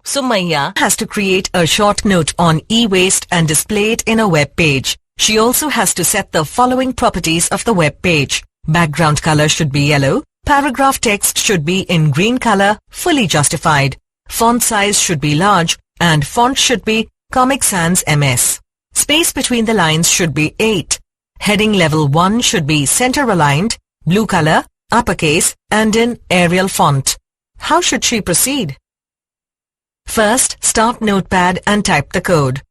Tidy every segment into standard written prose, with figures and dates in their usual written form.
Sumaya has to create a short note on e-waste and display it in a web page. She also has to set the following properties of the web page. Background color should be yellow. Paragraph text should be in green color, fully justified. Font size should be large and font should be Comic Sans MS. Space between the lines should be 8. Heading level 1 should be center aligned, blue color, uppercase and in Arial font. How should she proceed? First, start Notepad and type the code.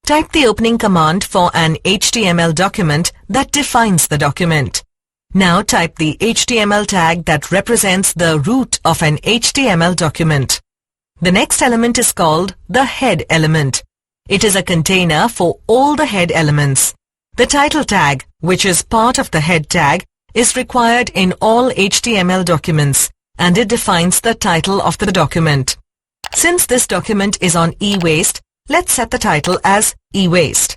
Type the opening command for an HTML document that defines the document. Now type the HTML tag that represents the root of an HTML document. The next element is called the head element. It is a container for all the head elements. The title tag, which is part of the head tag, is required in all HTML documents, and it defines the title of the document. Since this document is on e-waste, let's set the title as e-waste.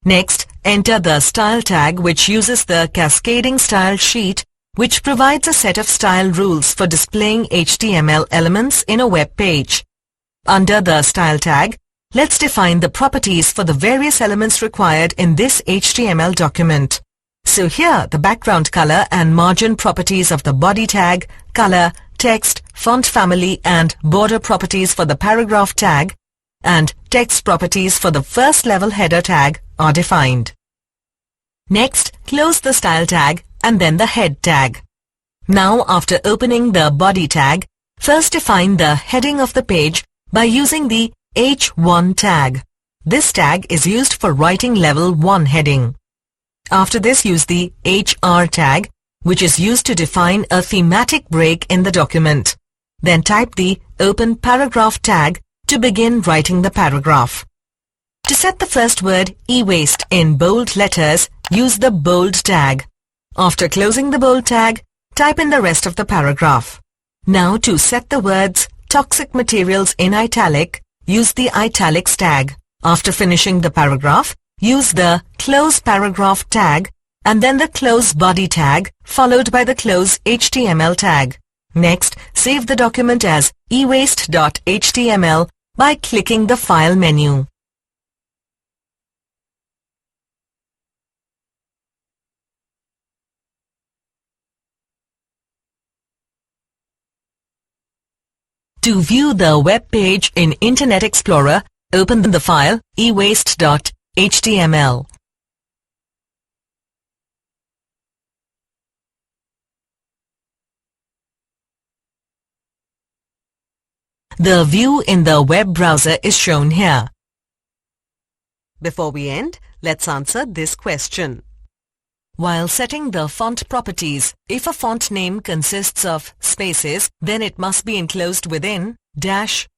Next, enter the style tag, which uses the cascading style sheet, which provides a set of style rules for displaying HTML elements in a web page. Under the style tag, let's define the properties for the various elements required in this HTML document. So here, the background color and margin properties of the body tag, color, text, font family and border properties for the paragraph tag, and text properties for the first level header tag are defined. Next, close the style tag and then the head tag. Now, after opening the body tag, first define the heading of the page by using the H1 tag. This tag is used for writing level 1 heading. After this, use the HR tag, which is used to define a thematic break in the document. Then type the open paragraph tag to begin writing the paragraph. To set the first word e-waste in bold letters, use the bold tag. After closing the bold tag, type in the rest of the paragraph. Now to set the words toxic materials in italic, use the italics tag. After finishing the paragraph, use the close paragraph tag and then the close body tag followed by the close HTML tag. Next, save the document as ewaste.html by clicking the File menu. To view the web page in Internet Explorer, open the file ewaste.html. The view in the web browser is shown here. Before we end, let's answer this question. While setting the font properties, if a font name consists of spaces, then it must be enclosed within dash